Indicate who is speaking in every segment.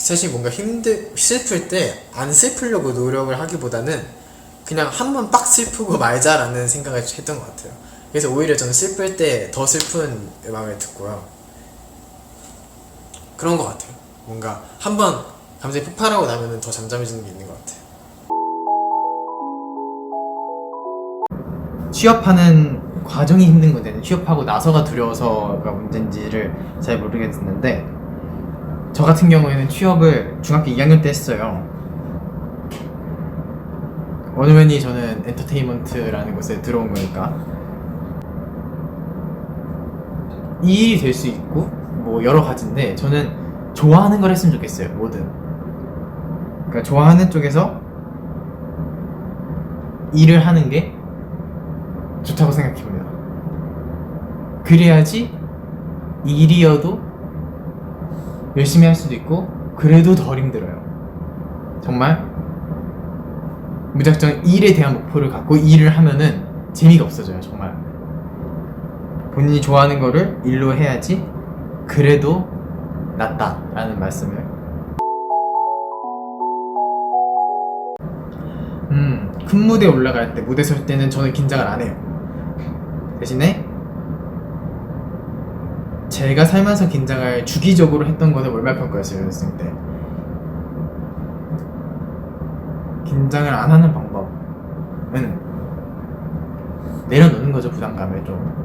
Speaker 1: 사실 뭔가 슬플 때 안 슬프려고 노력을 하기보다는 그냥 한 번 빡 슬프고 말자라는 생각을 했던 것 같아요. 그래서 오히려 저는 슬플 때 더 슬픈 음악을 듣고요. 그런 것 같아요. 뭔가 한 번 감정이 폭발하고 나면은 더 잠잠해지는 게 있는 것 같아요.
Speaker 2: 취업하는 과정이 힘든 건데 취업하고 나서가 두려워서가 문제인지를 잘 모르겠는데, 저 같은 경우에는 취업을 중학교 2학년 때 했어요. 원우면이 저는 엔터테인먼트라는 곳에 들어온 거니까 이 일이 될 수 있고 뭐 여러 가지인데, 저는 좋아하는 걸 했으면 좋겠어요. 뭐든. 그러니까 좋아하는 쪽에서 일을 하는 게 좋다고 생각해봅니다. 그래야지 일이어도 열심히 할 수도 있고 그래도 덜 힘들어요. 정말 무작정 일에 대한 목표를 갖고 일을 하면은 재미가 없어져요. 정말 본인이 좋아하는 거를 일로 해야지 그래도 낫다라는 말씀을. 큰 무대에 올라갈 때, 무대 설 때는 저는 긴장을 안 해요. 대신에 제가 살면서 긴장을 주기적으로 했던 거는 월말평가였어요. 연습생 때. 긴장을 안 하는 방법은 내려놓는 거죠. 부담감을 좀.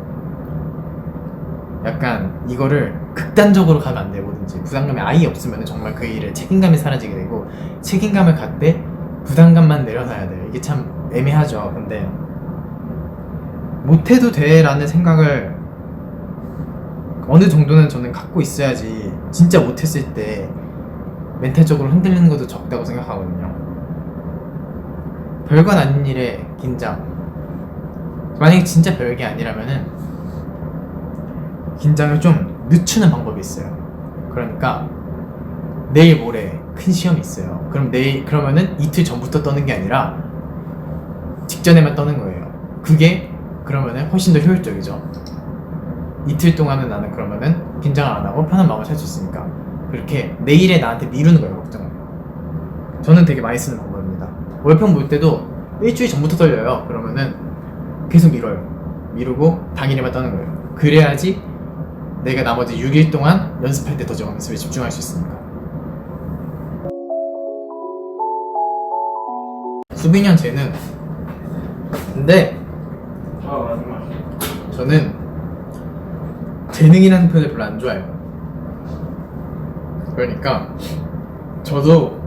Speaker 2: 약간 이거를 극단적으로 가면 안 돼요. 뭐든지 부담감이 아예 없으면 정말 그 일에 책임감이 사라지게 되고, 책임감을 갖되 부담감만 내려놔야 돼요. 이게 참 애매하죠. 근데 못해도 돼 라는 생각을 어느 정도는 저는 갖고 있어야지 진짜 못했을 때 멘탈적으로 흔들리는 것도 적다고 생각하거든요. 별건 아닌 일에 긴장, 만약에 진짜 별게 아니라면은 긴장을 좀 늦추는 방법이 있어요. 그러니까 내일 모레 큰 시험이 있어요. 그러면은 이틀 전부터 떠는 게 아니라 직전에만 떠는 거예요. 그게 그러면은 훨씬 더 효율적이죠. 이틀 동안은 나는 그러면은 긴장을 안 하고 편한 마음을 살 수 있으니까 그렇게 내일에 나한테 미루는 거예요. 걱정을. 저는 되게 많이 쓰는 방법입니다. 월평 볼 때도 일주일 전부터 떨려요. 그러면은 계속 미루고 당일에만 떠는 거예요. 그래야지 내가 나머지 6일 동안 연습할 때 더 연습에 집중할 수 있으니까. 수빈이 형 재능. 근데 저는 재능이라는 표현을 별로 안 좋아해요. 그러니까 저도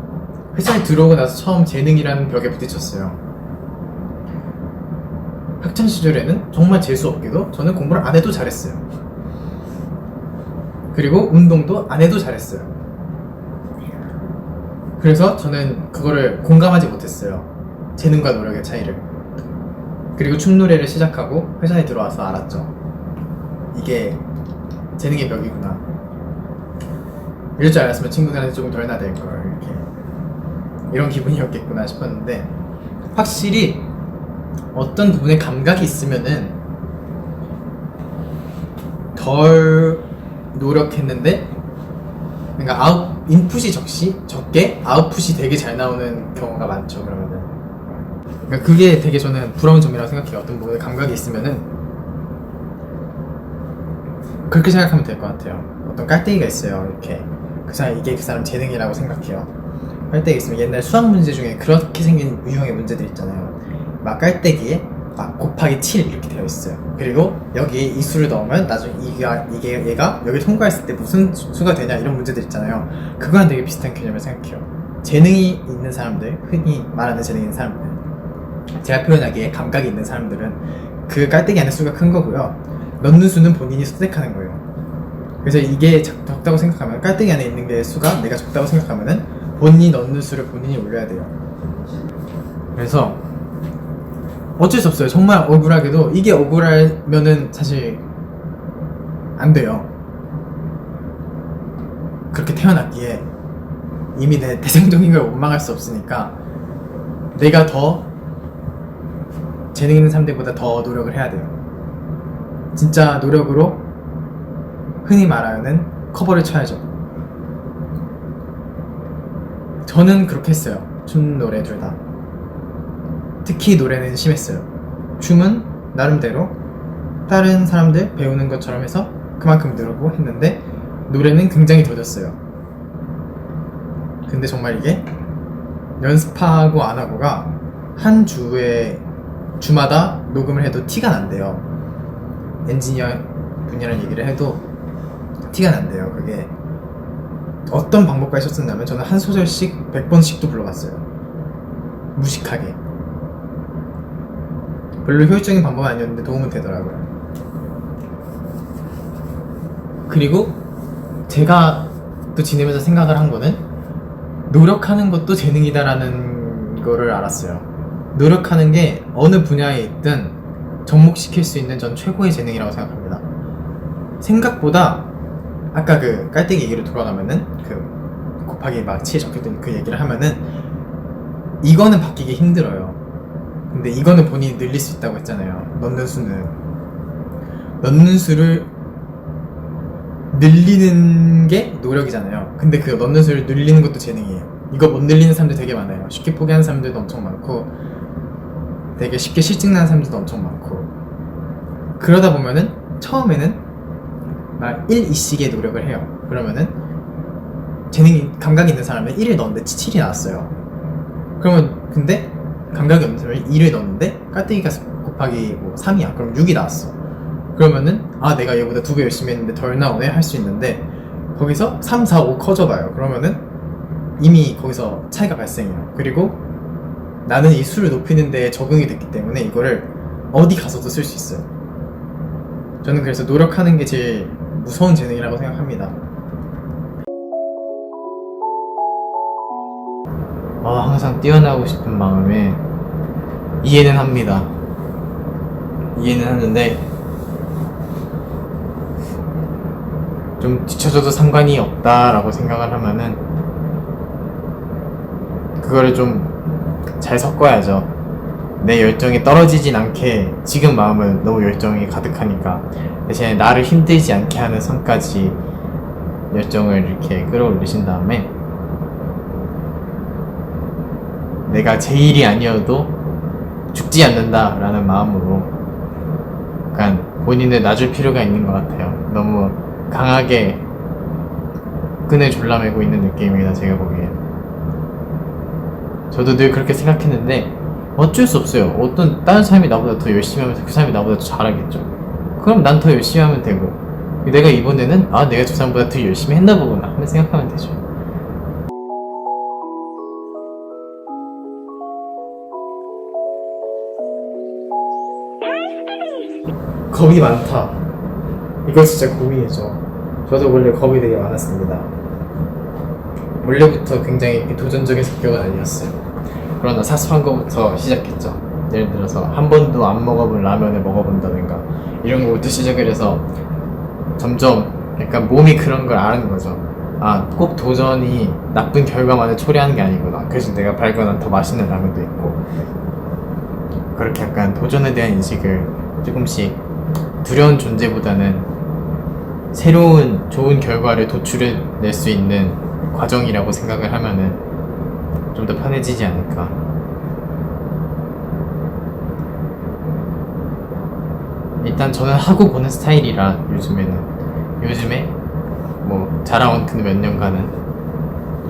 Speaker 2: 회사에 들어오고 나서 처음 재능이라는 벽에 부딪혔어요. 학창 시절에는 정말 재수없게도 저는 공부를 안 해도 잘했어요. 그리고 운동도 안 해도 잘했어요. 그래서 저는 그거를 공감하지 못했어요. 재능과 노력의 차이를. 그리고 춤노래를 시작하고 회사에 들어와서 알았죠. 이게 재능의 벽이구나. 이럴 줄 알았으면 친구들한테 조금 덜 나댈걸, 이렇게. 이런 기분이었겠구나 싶었는데, 확실히 어떤 부분에 감각이 있으면은 덜 노력했는데, 그러니까 인풋이 적게 아웃풋이 되게 잘 나오는 경우가 많죠. 그러면은 그러니까 그게 되게 저는 부러운 점이라고 생각해요. 어떤 부분에 감각이 있으면은 그렇게 생각하면 될 것 같아요. 어떤 깔때기가 있어요. 이렇게 이게 그 사람 재능이라고 생각해요. 깔때기 있으면 옛날 수학 문제 중에 그렇게 생긴 유형의 문제들 있잖아요. 막 깔때기에 막 곱하기 7 이렇게 되어 있어요. 그리고 여기에 이 수를 넣으면 나중에 얘가 여기 통과했을 때 무슨 수가 되냐, 이런 문제들 있잖아요. 그거랑 되게 비슷한 개념을 생각해요. 재능이 있는 사람들, 흔히 말하는 재능이 있는 사람들, 제가 표현하기에 감각이 있는 사람들은 그 깔때기 안에 수가 큰 거고요. 넣는 수는 본인이 선택하는 거예요. 그래서 이게 적다고 생각하면, 깔때기 안에 있는 게 수가 내가 적다고 생각하면은 본인이 넣는 수를 본인이 올려야 돼요. 그래서 어쩔 수 없어요. 정말 억울하게도 이게 억울하면은 사실 안 돼요. 그렇게 태어났기에 이미 내 대상적인 걸 원망할 수 없으니까 내가 더 재능 있는 사람들보다 더 노력을 해야 돼요. 진짜 노력으로 흔히 말하는 커버를 쳐야죠. 저는 그렇게 했어요. 춤, 노래 둘 다. 특히 노래는 심했어요. 춤은 나름대로 다른 사람들 배우는 것처럼 해서 그만큼 늘고 했는데 노래는 굉장히 더뎠어요. 근데 정말 이게 연습하고 안 하고가 한 주마다 녹음을 해도 티가 난대요. 엔지니어 분이랑 얘기를 해도 티가 난대요. 그게 어떤 방법까지 썼었냐면 저는 한 소절씩 100번씩도 불러봤어요. 무식하게. 별로 효율적인 방법은 아니었는데 도움은 되더라고요. 그리고 제가 또 지내면서 생각을 한 거는 노력하는 것도 재능이다라는 거를 알았어요. 노력하는 게 어느 분야에 있든 접목시킬 수 있는 전 최고의 재능이라고 생각합니다. 생각보다 아까 그 깔때기 얘기로 돌아가면은 그 곱하기 막 7 적혀있던 그 얘기를 하면은 이거는 바뀌기 힘들어요. 근데 이거는 본인이 늘릴 수 있다고 했잖아요. 넣는 수를 늘리는 게 노력이잖아요. 근데 그 넣는 수를 늘리는 것도 재능이에요. 이거 못 늘리는 사람들 되게 많아요. 쉽게 포기하는 사람들도 엄청 많고 되게 쉽게 실증나는 사람들도 엄청 많고 그러다 보면은 처음에는 막 1, 2씩의 노력을 해요. 그러면은 감각이 있는 사람은 1을 넣었는데 7이 나왔어요. 그러면 근데 감각이 없는 사람이 2를 넣었는데 깔때기가 곱하기 3이야. 그럼 6이 나왔어. 그러면은 내가 얘보다 2배 열심히 했는데 덜 나오네 할 수 있는데 거기서 3, 4, 5 커져봐요. 그러면은 이미 거기서 차이가 발생해요. 그리고 나는 이 수를 높이는 데 적응이 됐기 때문에 이거를 어디 가서도 쓸 수 있어요. 저는 그래서 노력하는 게 제일 무서운 재능이라고 생각합니다. 항상 뛰어나고 싶은 마음에 이해는 합니다. 이해는 하는데 좀 뒤쳐져도 상관이 없다라고 생각을 하면은 그거를 좀 잘 섞어야죠. 내 열정이 떨어지진 않게 지금 마음은 너무 열정이 가득하니까 대신에 나를 힘들지 않게 하는 선까지 열정을 이렇게 끌어올리신 다음에 내가 제일이 아니어도 죽지 않는다라는 마음으로 약간 본인을 놔줄 필요가 있는 것 같아요. 너무 강하게 끈을 졸라매고 있는 느낌입니다. 제가 보기엔. 저도 늘 그렇게 생각했는데 어쩔 수 없어요. 어떤 다른 사람이 나보다 더 열심히 하면서 그 사람이 나보다 더 잘하겠죠. 그럼 난 더 열심히 하면 되고 내가 이번에는 내가 저 사람보다 더 열심히 했나 보구나 하면 생각하면 되죠. 겁이 많다. 이거 진짜 고민이죠. 저도 원래 겁이 되게 많았습니다. 원래부터 굉장히 도전적인 성격은 아니었어요. 그러나 사소한 것부터 시작했죠. 예를 들어서 한 번도 안 먹어본 라면을 먹어본다든가 이런 거부터 시작을 해서 점점 약간 몸이 그런 걸 아는 거죠. 꼭 도전이 나쁜 결과만을 초래하는 게 아니구나. 그래서 내가 발견한 더 맛있는 라면도 있고 그렇게 약간 도전에 대한 인식을 조금씩 두려운 존재보다는 새로운 좋은 결과를 도출해낼 수 있는 과정이라고 생각을 하면은 좀 더 편해지지 않을까. 일단 저는 하고 보는 스타일이라 요즘에 뭐 자라온 그 몇 년간은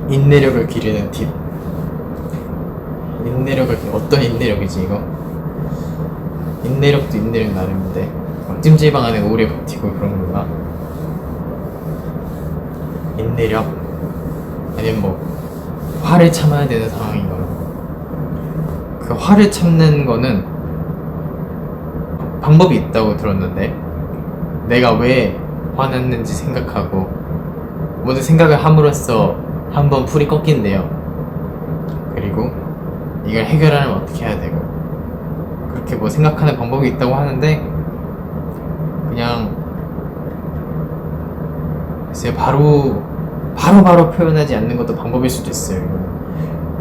Speaker 2: 인내력을 기르는 팁. 어떤 인내력이지 이거? 인내력도 인내력 나름인데 찜질방 안에 오래 버티고 그런 건가? 인내력 아니면 뭐 화를 참아야 되는 상황인 거는 그 화를 참는 거는 방법이 있다고 들었는데 내가 왜 화났는지 생각하고 모든 생각을 함으로써 한번 풀이 꺾인대요. 그리고 이걸 해결하려면 어떻게 해야 되고 그렇게 뭐 생각하는 방법이 있다고 하는데 그냥 글쎄요 바로 표현하지 않는 것도 방법일 수도 있어요.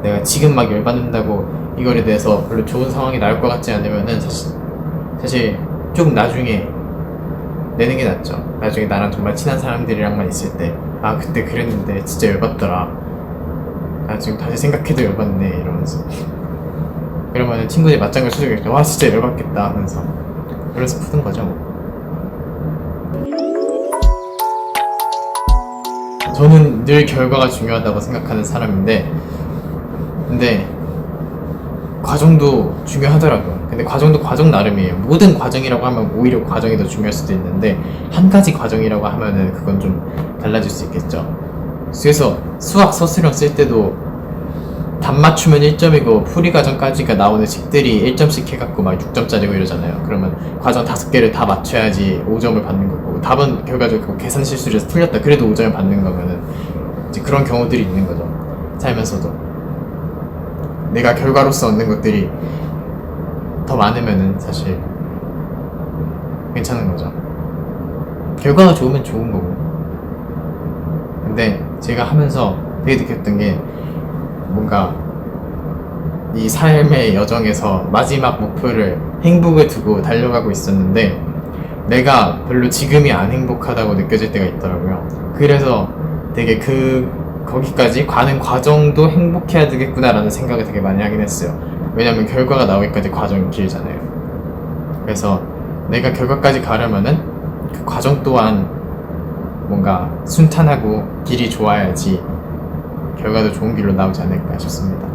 Speaker 2: 내가 지금 막 열받는다고 이거에 대해서 별로 좋은 상황이 나올 것 같지 않으면은 사실 좀 나중에 내는 게 낫죠. 나중에 나랑 정말 친한 사람들이랑만 있을 때 그때 그랬는데 진짜 열받더라 아 지금 다시 생각해도 열받네 이러면서 그러면 친구들이 맞장구 쳐주겠죠. 와 진짜 열받겠다 하면서 그래서 푸는 거죠 뭐. 저는 늘 결과가 중요하다고 생각하는 사람인데 근데 과정도 중요하더라고요. 근데 과정도 과정 나름이에요. 모든 과정이라고 하면 오히려 과정이 더 중요할 수도 있는데 한 가지 과정이라고 하면은 그건 좀 달라질 수 있겠죠. 그래서 수학 서술형 쓸 때도 답 맞추면 1점이고 풀이 과정까지가 나오는 식들이 1점씩 해갖고 막 6점짜리고 이러잖아요. 그러면 과정 5개를 다 맞춰야지 5점을 받는 거고 답은 결과적으로 계산 실수를 해서 틀렸다 그래도 5점을 받는 거면은 이제 그런 경우들이 있는 거죠. 살면서도 내가 결과로서 얻는 것들이 더 많으면은 사실 괜찮은 거죠. 결과가 좋으면 좋은 거고. 근데 제가 하면서 되게 느꼈던 게 뭔가 이 삶의 여정에서 마지막 목표를 행복을 두고 달려가고 있었는데 내가 별로 지금이 안 행복하다고 느껴질 때가 있더라고요. 그래서 되게 거기까지 가는 과정도 행복해야 되겠구나라는 생각을 되게 많이 하긴 했어요. 왜냐면 결과가 나오기까지 과정이 길잖아요. 그래서 내가 결과까지 가려면은 그 과정 또한 뭔가 순탄하고 길이 좋아야지 결과도 좋은 길로 나오지 않을까 싶습니다.